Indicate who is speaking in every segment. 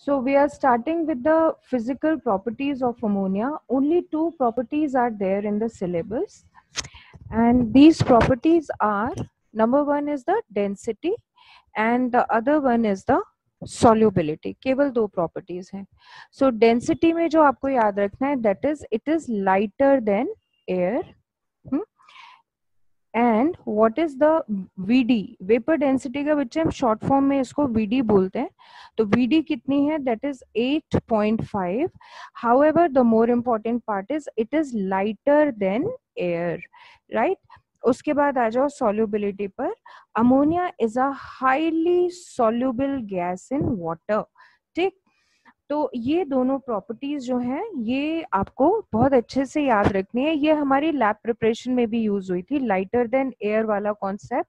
Speaker 1: So we are starting with the physical properties of ammonia. Only two properties are there in the syllabus, and these properties are, number one is the density and the other one is the solubility. केवल दो properties हैं. So density में जो आपको याद रखना है, that is it is lighter than air. And what is the VD, vapour density का बच्चे हम शॉर्ट फॉर्म में इसको वीडी बोलते हैं. तो वीडी कितनी है, that is 8.5. However the more important part is it is lighter than air, right. उसके बाद आ जाओ सॉल्युबिलिटी पर. Ammonia is a highly soluble gas in water. ठीक, तो ये दोनों प्रॉपर्टीज जो हैं ये आपको बहुत अच्छे से याद रखनी है. ये हमारी लैब प्रिपरेशन में भी यूज हुई थी, लाइटर देन एयर वाला कॉन्सेप्ट.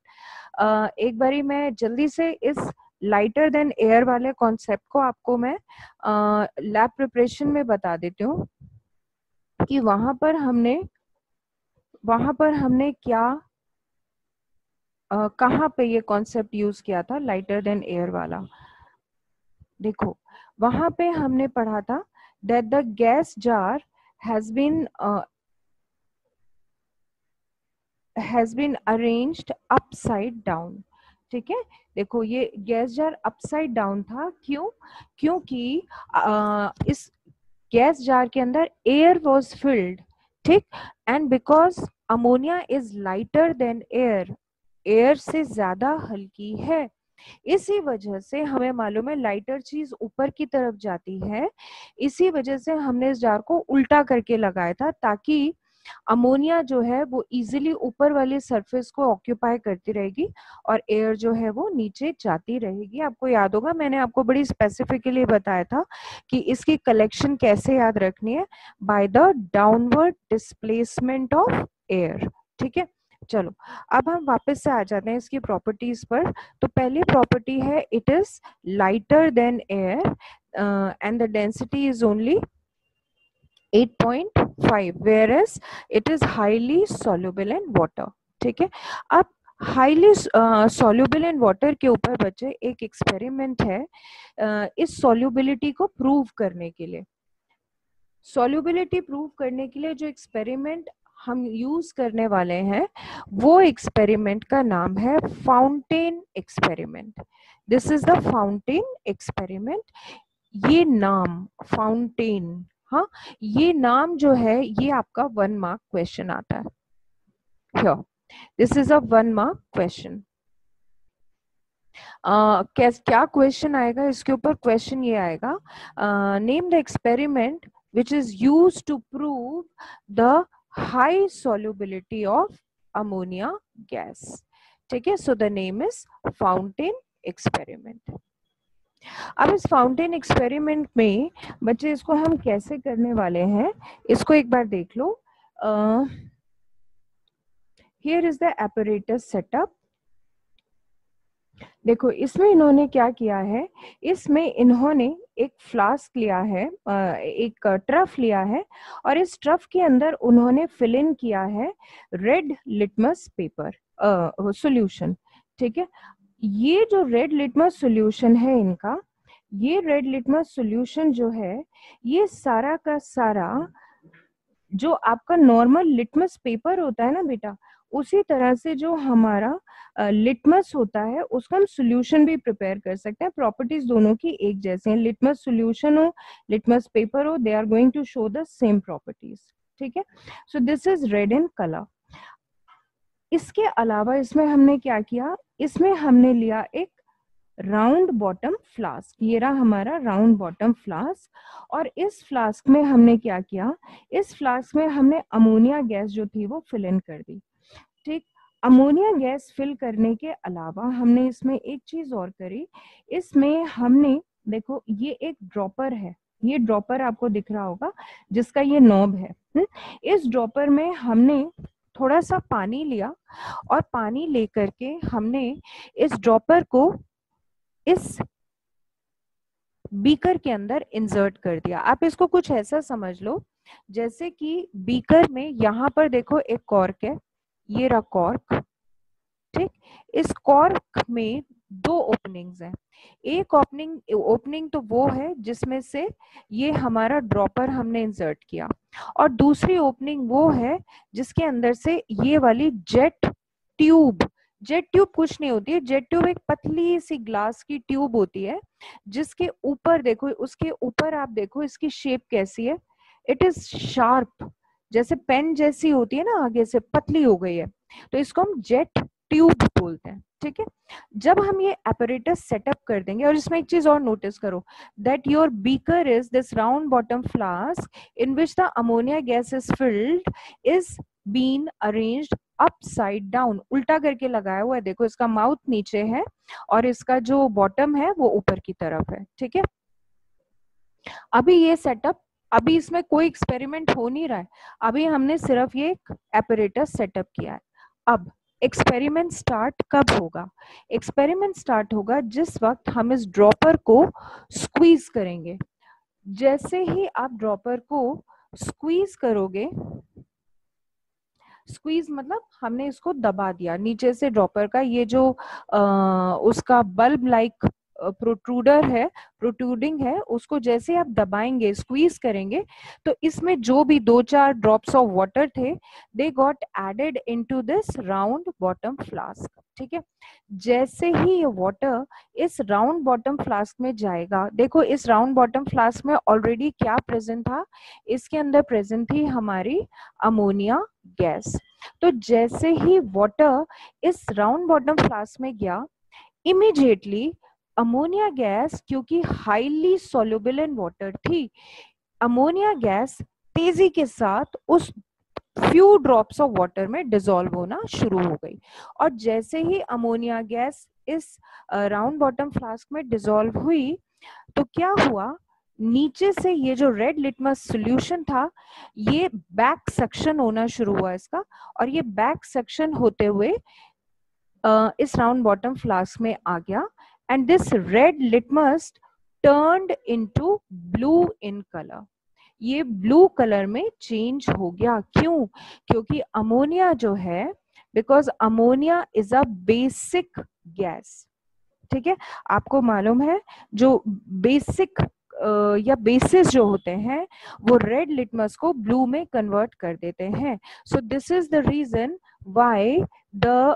Speaker 1: एक बारी मैं जल्दी से इस लाइटर देन एयर वाले कॉन्सेप्ट को आपको मैं लैब प्रिपरेशन में बता देती हूँ कि वहां पर हमने क्या कहाँ पे ये कॉन्सेप्ट यूज किया था लाइटर देन एयर वाला. देखो वहां पे हमने पढ़ा था that the gas jar has been arranged upside down. ठीक है, देखो ये गैस जार अपसाइड डाउन था. क्यों? क्योंकि इस गैस जार के अंदर एयर वॉज फिल्ड. ठीक, and because ammonia is lighter than air, air से ज्यादा हल्की है, इसी वजह से हमें मालूम है लाइटर चीज ऊपर की तरफ जाती है. इसी वजह से हमने इस जार को उल्टा करके लगाया था ताकि अमोनिया जो है वो इजीली ऊपर वाली सरफेस को ऑक्यूपाई करती रहेगी और एयर जो है वो नीचे जाती रहेगी. आपको याद होगा मैंने आपको बड़ी स्पेसिफिकली बताया था कि इसकी कलेक्शन कैसे याद रखनी है, by the downward displacement of air. ठीक है, चलो अब हम वापस से आ जाते हैं इसकी प्रॉपर्टीज पर. तो पहली प्रॉपर्टी है it is lighter than air and the density is only 8.5 whereas it is highly soluble in water. ठीक है, अब हाईली सॉल्युबल इन वाटर के ऊपर बच्चे एक एक्सपेरिमेंट है इस सॉल्युबिलिटी को प्रूव करने के लिए. सॉल्युबिलिटी प्रूव करने के लिए जो एक्सपेरिमेंट हम यूज करने वाले हैं वो एक्सपेरिमेंट का नाम है fountain experiment. This is the fountain experiment. ये नाम फाउंटेन, हाँ, ये नाम जो है ये आपका 1 मार्क क्वेश्चन आता है. Here, this is a 1 mark question. क्या क्वेश्चन आएगा इसके ऊपर? क्वेश्चन ये आएगा, name the experiment which is used to prove the high solubility of ammonia gas. ठीक है, so the name is fountain experiment. अब इस फाउंटेन एक्सपेरिमेंट में बच्चे इसको हम कैसे करने वाले हैं इसको एक बार देख लो. Here is the apparatus setup. देखो इसमें इन्होंने क्या किया है, इसमें इन्होंने एक फ्लास्क लिया है, एक ट्रफ लिया है और इस ट्रफ के अंदर उन्होंने फिल इन किया है रेड लिटमस पेपर सॉल्यूशन. ठीक है, ये जो रेड लिटमस सॉल्यूशन है इनका, ये रेड लिटमस सॉल्यूशन जो है ये सारा का सारा जो आपका नॉर्मल लिटमस पेपर होता है ना बेटा, उसी तरह से जो हमारा लिटमस होता है उसका हम सॉल्यूशन भी प्रिपेयर कर सकते हैं. प्रॉपर्टीज दोनों की एक जैसे हैं, लिटमस सॉल्यूशन हो लिटमस पेपर हो, they are going to show the same properties. ठीक है, so this is red in colour. इसके अलावा इसमें हमने क्या किया, इसमें हमने लिया एक राउंड बॉटम फ्लास्क. ये रहा हमारा राउंड बॉटम फ्लास्क और इस फ्लास्क में हमने क्या किया, इस फ्लास्क में हमने अमोनिया गैस जो थी वो फिल इन कर दी. ठीक, अमोनिया गैस फिल करने के अलावा हमने इसमें एक चीज और करी. इसमें हमने देखो ये एक ड्रॉपर है, ये ड्रॉपर आपको दिख रहा होगा जिसका ये नॉब है. इस ड्रॉपर में हमने थोड़ा सा पानी लिया और पानी लेकर के हमने इस ड्रॉपर को इस बीकर के अंदर इंसर्ट कर दिया. आप इसको कुछ ऐसा समझ लो जैसे कि बीकर में यहाँ पर देखो एक कॉर्क है, ये रहा कॉर्क. ठीक, इस कॉर्क में दो ओपनिंग्स हैं। एक ओपनिंग तो वो है जिसमें से ये हमारा ड्रॉपर हमने इंसर्ट किया, और दूसरी ओपनिंग वो है जिसके अंदर से ये वाली जेट ट्यूब कुछ नहीं होती है। जेट ट्यूब एक पतली सी ग्लास की ट्यूब होती है जिसके ऊपर देखो, उसके ऊपर आप देखो इसकी शेप कैसी है, इट इज शार्प, जैसे पेन जैसी होती है ना, आगे से पतली हो गई है, तो इसको हम जेट ट्यूब बोलते हैं। ठीक है, जब हम ये apparatus सेटअप कर देंगे, और इसमें एक चीज और नोटिस करो, that your beaker is this round bottom flask in which the ammonia gas is filled is been arranged upside down, उल्टा करके लगाया हुआ है। देखो इसका माउथ नीचे है और इसका जो बॉटम है वो ऊपर की तरफ है। ठीक है, अभी ये सेटअप, अभी इसमें कोई एक्सपेरिमेंट हो नहीं रहा है, अभी हमने सिर्फ ये एक apparatus सेटअप किया है। अब एक्सपेरिमेंट स्टार्ट कब होगा? एक्सपेरिमेंट स्टार्ट होगा जिस वक्त हम इस ड्रॉपर को स्क्वीज करेंगे। जैसे ही आप ड्रॉपर को स्क्वीज करोगे, स्क्वीज मतलब हमने इसको दबा दिया नीचे से, ड्रॉपर का ये जो उसका बल्ब लाइक प्रोट्रूडर है, प्रोट्रूडिंग है, उसको जैसे आप दबाएंगे, स्क्वीज करेंगे, तो इसमें जो भी 2-4 ड्रॉप्स ऑफ वाटर थे, they got added into this round bottom flask. ठीक है, जैसे ही ये वाटर इस राउंड बॉटम फ्लास्क में जाएगा, देखो इस राउंड बॉटम फ्लास्क में ऑलरेडी क्या प्रेजेंट था, इसके अंदर प्रेजेंट थी हमारी अमोनिया गैस। तो जैसे ही वाटर इस राउंड बॉटम फ्लास्क में गया, इमीडिएटली अमोनिया गैस, क्योंकि हाईली सॉल्युबल इन वाटर थी, अमोनिया गैस तेजी के साथ उस फ्यू ड्रॉप्स ऑफ वाटर में डिसॉल्व होना शुरू हो गई। और जैसे ही अमोनिया गैस इस राउंड बॉटम फ्लास्क में डिसॉल्व हुई, तो क्या हुआ, नीचे से ये जो रेड लिटमस सॉल्यूशन था, ये बैक सक्शन होना शुरू हुआ इसका, और ये बैक सक्शन होते हुए इस राउंड बॉटम फ्लास्क में आ गया, and this red litmus turned into blue in colour. ये ब्लू कलर में चेंज हो गया। क्यों? क्योंकि अमोनिया जो है, because ammonia is a basic gas. ठीक है, आपको मालूम है जो बेसिक या बेसिस जो होते हैं वो रेड लिटमस को ब्लू में कन्वर्ट कर देते हैं। So this is the reason why the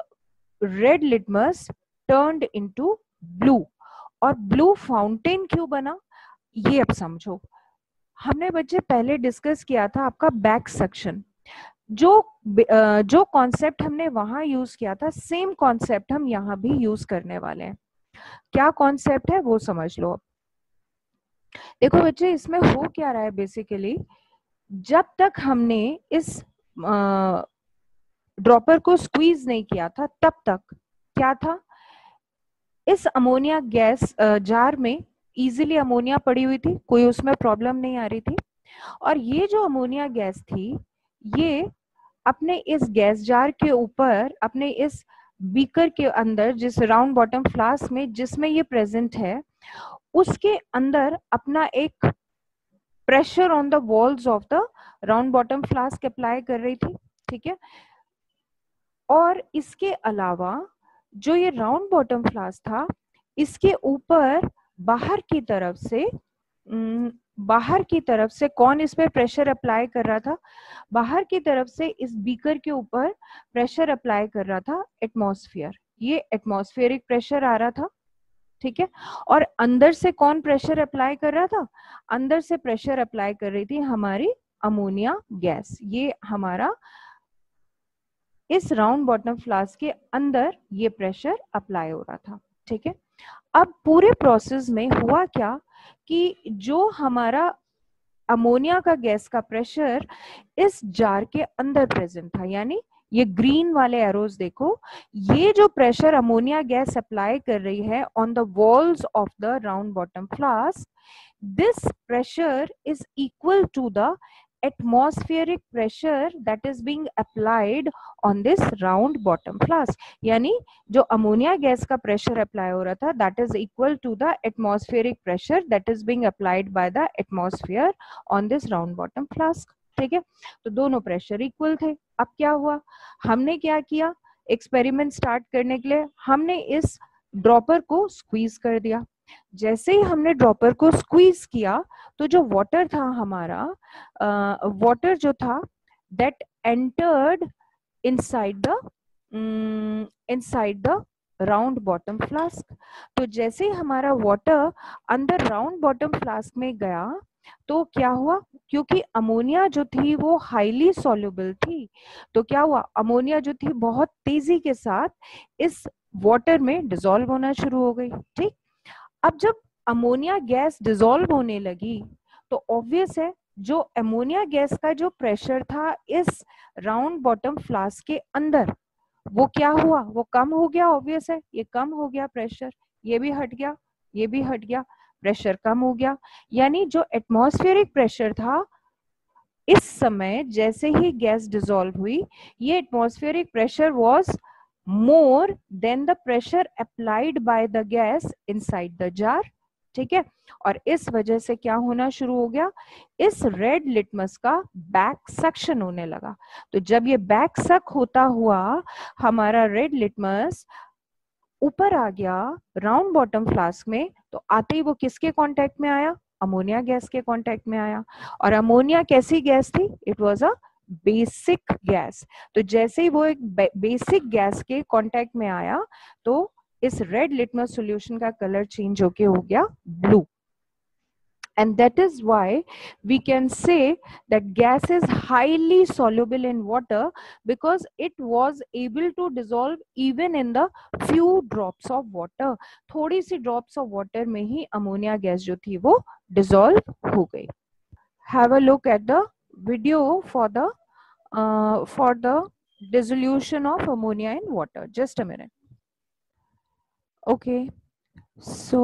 Speaker 1: red litmus turned into blue. और ब्लू फाउंटेन क्यों बना, ये अब समझो। हमने बच्चे पहले डिस्कस किया था आपका बैक सक्शन, जो कॉन्सेप्ट हमने वहां यूज किया था, सेम कॉन्सेप्ट हम यहाँ भी यूज करने वाले हैं। क्या कॉन्सेप्ट है वो समझ लो। देखो बच्चे, इसमें हो क्या रहा है, बेसिकली जब तक हमने इस ड्रॉपर को स्क्वीज नहीं किया था, तब तक क्या था, इस अमोनिया गैस जार में इजीली अमोनिया पड़ी हुई थी, कोई उसमें प्रॉब्लम नहीं आ रही थी। और ये जो अमोनिया गैस थी, ये अपने इस गैस जार के ऊपर, अपने इस बीकर के अंदर, जिस राउंड बॉटम फ्लास्क में जिसमें ये प्रेजेंट है, उसके अंदर अपना एक pressure on the walls of the round bottom flask apply कर रही थी। ठीक है, और इसके अलावा जो ये राउंड बॉटम फ्लास्क था, इसके ऊपर बाहर की तरफ से कौन इस पे प्रेशर अप्लाई कर रहा था, बाहर की तरफ से इस बीकर के ऊपर प्रेशर अप्लाई कर रहा था एटमॉस्फेयर, ये एटमॉस्फेरिक प्रेशर आ रहा था। ठीक है, और अंदर से कौन प्रेशर अप्लाई कर रहा था, अंदर से प्रेशर अप्लाई कर रही थी हमारी अमोनिया गैस। ये हमारा इस राउंड बॉटम फ्लास्क के अंदर ये प्रेशर अप्लाई हो रहा था। ठीक है, अब पूरे प्रोसेस में हुआ क्या कि जो हमारा अमोनिया का गैस का प्रेशर इस जार के अंदर प्रेजेंट था, यानी ये ग्रीन वाले एरोज देखो, ये जो प्रेशर अमोनिया गैस अप्लाई कर रही है on the walls of the round bottom flask, this pressure is equal to the atmospheric pressure that is being applied on this round bottom flask। यानी जो ammonia gas का pressure apply हो रहा था, that is equal to the atmospheric pressure that is being applied by the atmosphere on this round bottom flask। ठीक है, तो दोनों प्रेशर इक्वल थे। अब क्या हुआ, हमने क्या किया, एक्सपेरिमेंट स्टार्ट करने के लिए हमने इस ड्रॉपर को स्क्वीज कर दिया। जैसे ही हमने ड्रॉपर को स्क्वीज किया तो जो वाटर था हमारा, वाटर जो था that entered inside the round bottom flask. तो जैसे ही हमारा वाटर अंदर राउंड बॉटम फ्लास्क में गया तो क्या हुआ, क्योंकि अमोनिया जो थी वो हाईली सॉल्युबल थी, तो क्या हुआ, अमोनिया जो थी बहुत तेजी के साथ इस वाटर में डिसॉल्व होना शुरू हो गई। ठीक, अब जब अमोनिया गैस डिसॉल्व होने लगी तो ऑब्वियस है जो अमोनिया गैस का जो प्रेशर था इस राउंड बॉटम फ्लास्क के अंदर वो क्या हुआ, वो कम हो गया। ऑब्वियस है ये कम हो गया प्रेशर, ये भी हट गया, ये भी हट गया, प्रेशर कम हो गया। यानी जो एटमॉस्फेरिक प्रेशर था इस समय जैसे ही गैस डिसॉल्व हुई, ये atmospheric pressure was more than the pressure applied by the gas inside the jar. ठीक है, और इस वजह से क्या होना शुरू हो गया, इस रेड लिटमस का बैक सक्शन होने लगा। तो जब ये बैक सक होता हुआ हमारा रेड लिटमस ऊपर आ गया राउंड बॉटम फ्लास्क में, तो आते ही वो किसके कांटेक्ट में आया, अमोनिया गैस के कांटेक्ट में आया। और अमोनिया कैसी गैस थी, it was a basic gas. तो जैसे ही वो एक बेसिक गैस के कांटेक्ट में आया तो इस रेड लिटमस सॉल्यूशन का कलर चेंज होके हो गया blue. And that is why we can say that gas is highly soluble in water because it was able to dissolve even in the few drops of water. थोड़ी सी drops of water में ही ammonia gas जो थी वो dissolve हो गई। Have a look at the video for the dissolution of ammonia in water. Just a minute. Okay, so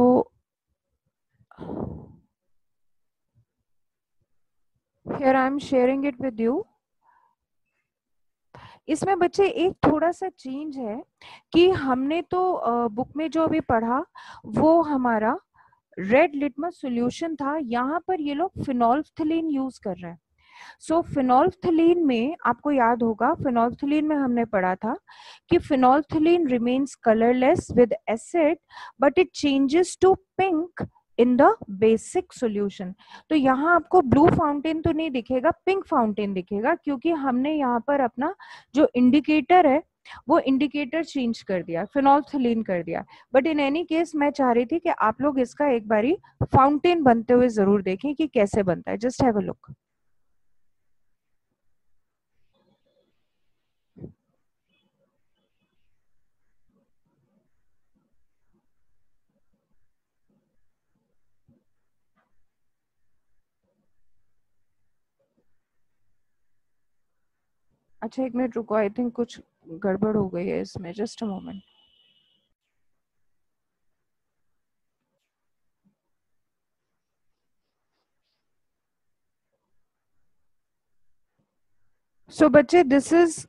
Speaker 1: here I am sharing it with you. इसमें बच्चे एक थोड़ा सा चेंज है कि हमने तो बुक में जो अभी पढ़ा वो हमारा रेड लिटमस सॉल्यूशन था, यहाँ पर ये लोग फिनोल्फ्थलीन यूज कर रहे हैं। सो फिनोल्फ्थलीन में आपको याद होगा, फिनोल्फ्थलीन में हमने पढ़ा था कि phenolphthalein remains colourless with acid but it changes to pink in the basic solution. तो यहाँ आपको ब्लू फाउंटेन तो नहीं दिखेगा, पिंक फाउंटेन दिखेगा, क्योंकि हमने यहाँ पर अपना जो इंडिकेटर है वो इंडिकेटर चेंज कर दिया, फिनोल्फ्थलीन कर दिया। बट इन एनी केस मैं चाह रही थी कि आप लोग इसका एक बारी फाउंटेन बनते हुए जरूर देखें कि कैसे बनता है। Just have a look. अच्छा एक मिनट रुको, आई थिंक कुछ गड़बड़ हो गई है इसमें। Just a moment. सो बच्चे दिस इज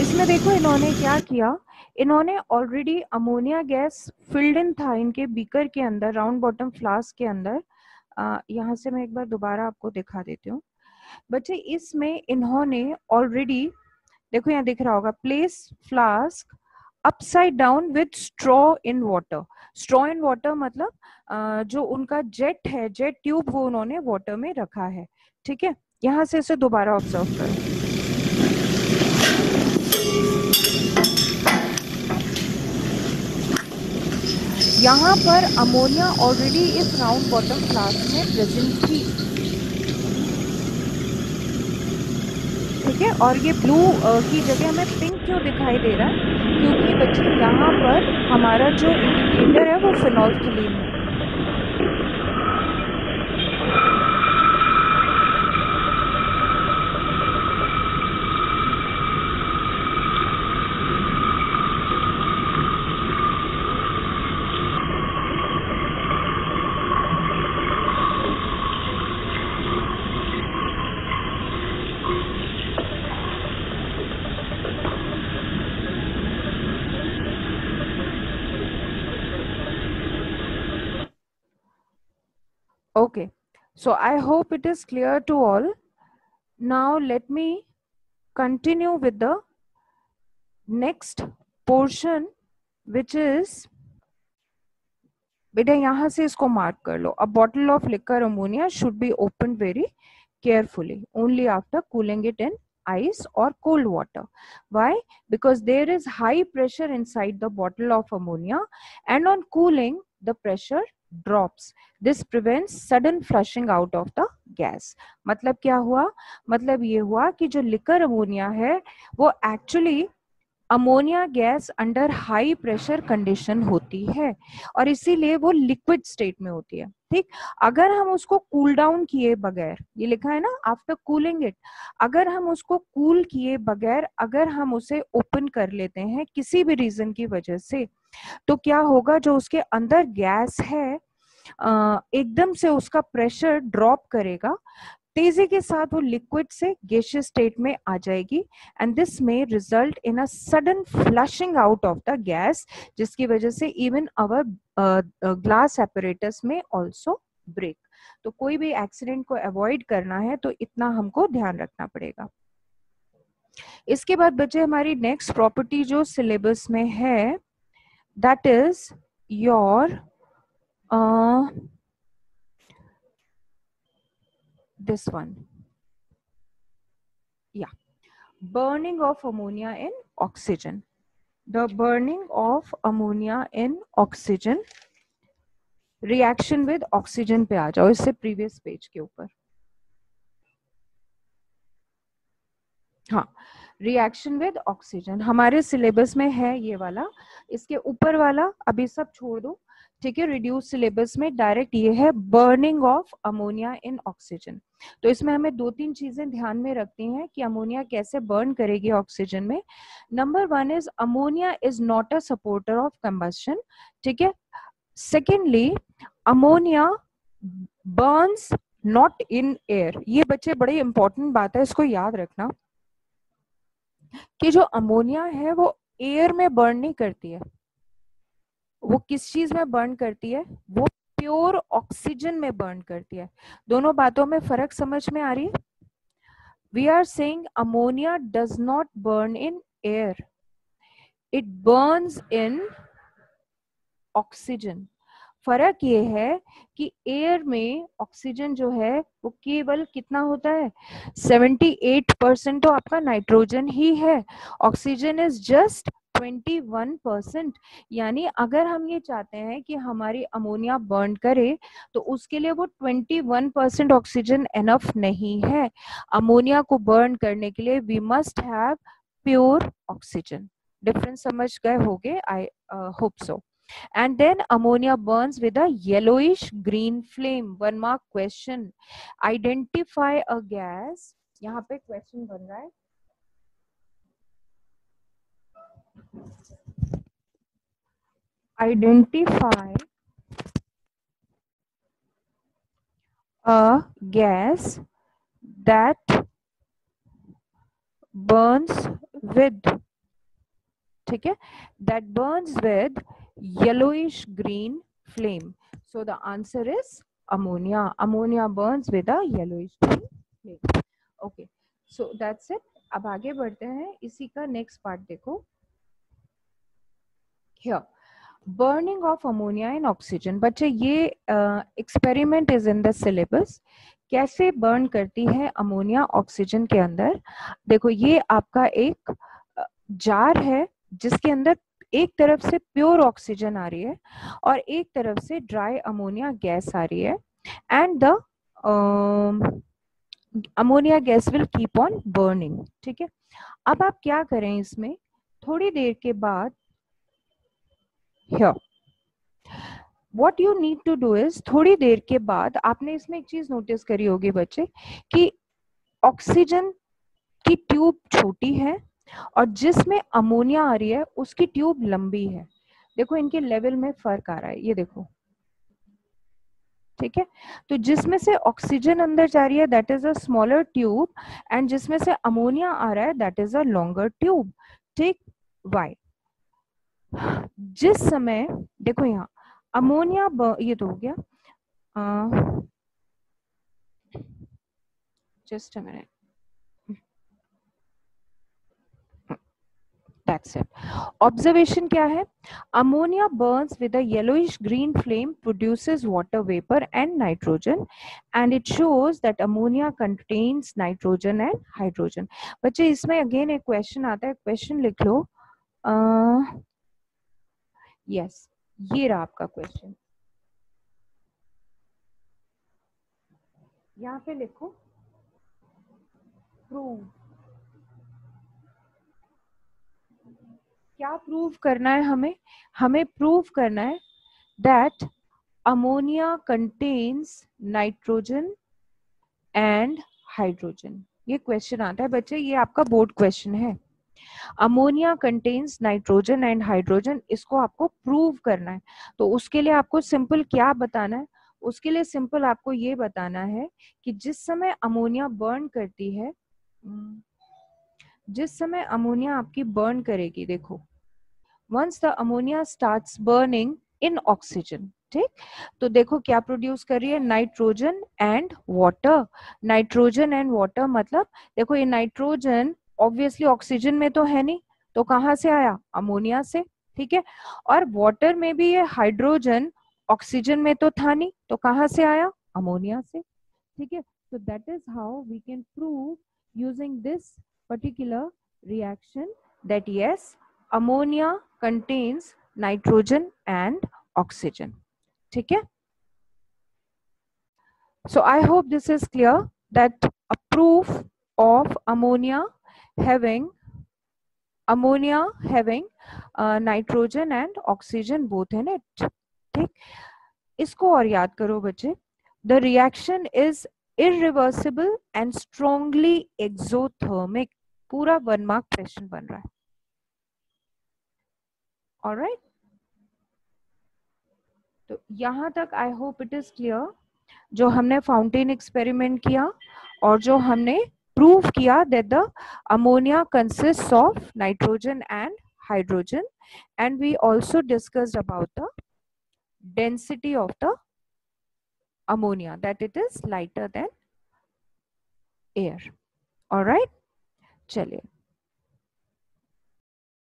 Speaker 1: इसमें देखो इन्होंने क्या किया, इन्होंने already ammonia gas filled in था इनके बीकर के अंदर, राउंड बॉटम फ्लास्क के अंदर। यहाँ से मैं एक बार दोबारा आपको दिखा देती हूँ बच्चे। इसमें इन्होंने ऑलरेडी, देखो यहाँ दिख रहा होगा, place flask upside down with straw in water. Straw in water मतलब जो उनका जेट है, जेट ट्यूब, वो उन्होंने वाटर में रखा है। ठीक है, यहाँ से इसे दोबारा ऑब्जर्व करो। यहाँ पर अमोनिया ऑलरेडी इस राउंड बॉटम फ्लास्क में प्रेजेंट थी। ठीक है, और ये ब्लू की जगह हमें पिंक क्यों दिखाई दे रहा है, क्योंकि बच्चे यहाँ पर हमारा जो इंडिकेटर है वो फिनोल्फ्थलीन है। Okay, so I hope it is clear to all. Now let me continue with the next portion, which is, बेटा यहाँ से इसको मार्क कर लो. A bottle of liquor ammonia should be opened very carefully only after cooling it in ice or cold water. Why? Because there is high pressure inside the bottle of ammonia, and on cooling the pressure drops. This prevents sudden flushing out of the gas. मतलब क्या हुआ? मतलब ये हुआ कि जो liquor ammonia है वो actually ammonia gas under high pressure condition होती है और इसीलिए वो लिक्विड स्टेट में होती है. ठीक, अगर हम उसको कूल डाउन किए बगैर, ये लिखा है ना आफ्टर कूलिंग इट, अगर हम उसको कूल किए बगैर अगर हम उसे ओपन कर लेते हैं किसी भी रीजन की वजह से, तो क्या होगा, जो उसके अंदर गैस है एकदम से उसका प्रेशर ड्रॉप करेगा, तेजी के साथ वो लिक्विड से गैसियस स्टेट में आ जाएगी, एंड दिस में result in a sudden flushing out of the gas, जिसकी वजह से इवन आवर ग्लास एपरेटस में आल्सो ब्रेक. तो कोई भी एक्सीडेंट को अवॉइड करना है तो इतना हमको ध्यान रखना पड़ेगा. इसके बाद बचे हमारी नेक्स्ट प्रॉपर्टी जो सिलेबस में है, that is your this one, yeah, burning of ammonia in oxygen. The burning of ammonia in oxygen, reaction with oxygen पे आ जाओ, इससे previous page के ऊपर. हाँ, रिएक्शन विद ऑक्सीजन हमारे सिलेबस में है ये वाला, इसके ऊपर वाला अभी सब छोड़ दो. ठीक है, रिड्यूस सिलेबस में डायरेक्ट ये है burning of ammonia in oxygen. तो इसमें हमें दो तीन चीजें ध्यान में रखती हैं कि अमोनिया कैसे बर्न करेगी ऑक्सीजन में. Number one is ammonia is not a supporter of combustion. ठीक है. Secondly, ammonia Burns not in air. ये बच्चे बड़ी इंपॉर्टेंट बात है, इसको याद रखना कि जो अमोनिया है वो एयर में बर्न नहीं करती है. वो किस चीज में बर्न करती है? वो प्योर ऑक्सीजन में बर्न करती है. दोनों बातों में फर्क समझ में आ रही है? We are saying ammonia does not burn in air, it burns in oxygen. फर्क ये है कि एयर में ऑक्सीजन जो है वो केवल कितना होता है, 78% तो आपका नाइट्रोजन ही है. Oxygen is just 21%. यानी अगर हम ये चाहते हैं कि हमारी अमोनिया बर्न करे तो उसके लिए वो 21% ऑक्सीजन एनफ नहीं है. अमोनिया को बर्न करने के लिए we must have pure oxygen. Difference समझ गए होगे, I hope so. And then ammonia burns with a yellowish green flame. 1 mark question. Identify a gas. यहाँ पे क्वेश्चन बन रहा है. Identify a gas that burns with, ठीक है, that burns with yellowish green flame. So the answer is ammonia. Ammonia burns with a yellowish green flame. Okay, so that's it. अब आगे बढ़ते हैं, इसी का नेक्स्ट पार्ट देखो. Here, burning of ammonia in oxygen. बच्चे ये experiment is in the syllabus. कैसे बर्न करती है अमोनिया ऑक्सीजन के अंदर? देखो, ये आपका एक जार है जिसके अंदर एक तरफ से प्योर ऑक्सीजन आ रही है और एक तरफ से ड्राई अमोनिया गैस आ रही है, and the ammonia gas will keep on burning. ठीक है. अब आप क्या करें, इसमें थोड़ी देर के बाद, here what you need to do is, थोड़ी देर के बाद आपने इसमें एक चीज नोटिस करी होगी बच्चे कि ऑक्सीजन की ट्यूब छोटी है और जिसमें अमोनिया आ रही है उसकी ट्यूब लंबी है. देखो इनके लेवल में फर्क आ रहा है, ये देखो. ठीक है. तो जिसमें से ऑक्सीजन अंदर जा रही है that is a smaller tube, and जिसमें से अमोनिया आ रहा है that is a longer tube. ठीक. वाई? जिस समय देखो यहाँ अमोनिया, ये तो हो गया, Just a minute. That's it. Observation क्या है? Ammonia burns with a yellowish green flame, produces water vapor and nitrogen, and it shows that ammonia contains nitrogen and hydrogen. बच्चे इसमें again एक question आता है, question लिख लो. Yes, ये रहा आपका question. यहाँ पे लिखो प्रूव. क्या प्रूव करना है हमें? हमें प्रूव करना है that ammonia contains nitrogen and hydrogen. ये क्वेश्चन आता है बच्चे, ये आपका बोर्ड क्वेश्चन है. Ammonia contains nitrogen and hydrogen, इसको आपको प्रूव करना है. तो उसके लिए आपको सिंपल क्या बताना है? उसके लिए सिंपल आपको ये बताना है कि जिस समय अमोनिया बर्न करती है, जिस समय अमोनिया आपकी बर्न करेगी, देखो once the ammonia starts burning in oxygen, ठीक, तो देखो क्या प्रोड्यूस कर रही है? Nitrogen and water. Nitrogen and water मतलब देखो ये नाइट्रोजन ऑब्वियसली ऑक्सीजन में तो है नहीं, तो कहाँ से आया? अमोनिया से. ठीक है. और वाटर में भी ये हाइड्रोजन ऑक्सीजन में तो था नहीं, तो कहाँ से आया? अमोनिया से. ठीक है. so that is how we can prove using this particular reaction that yes, ammonia contains nitrogen and oxygen. ठीक है. So I hope this is clear that a proof of ammonia having nitrogen and oxygen both in it. ठीक. इसको और याद करो बच्चे. The reaction is irreversible and strongly exothermic. पूरा 1 mark question बन रहा है. ऑलराइट. तो यहां तक I hope it is clear. जो हमने फाउंटेन एक्सपेरिमेंट किया और जो हमने प्रूव किया that the ammonia consists of nitrogen and hydrogen, and we also discussed about the density of the ammonia, that it is lighter than air. All right, चलिए.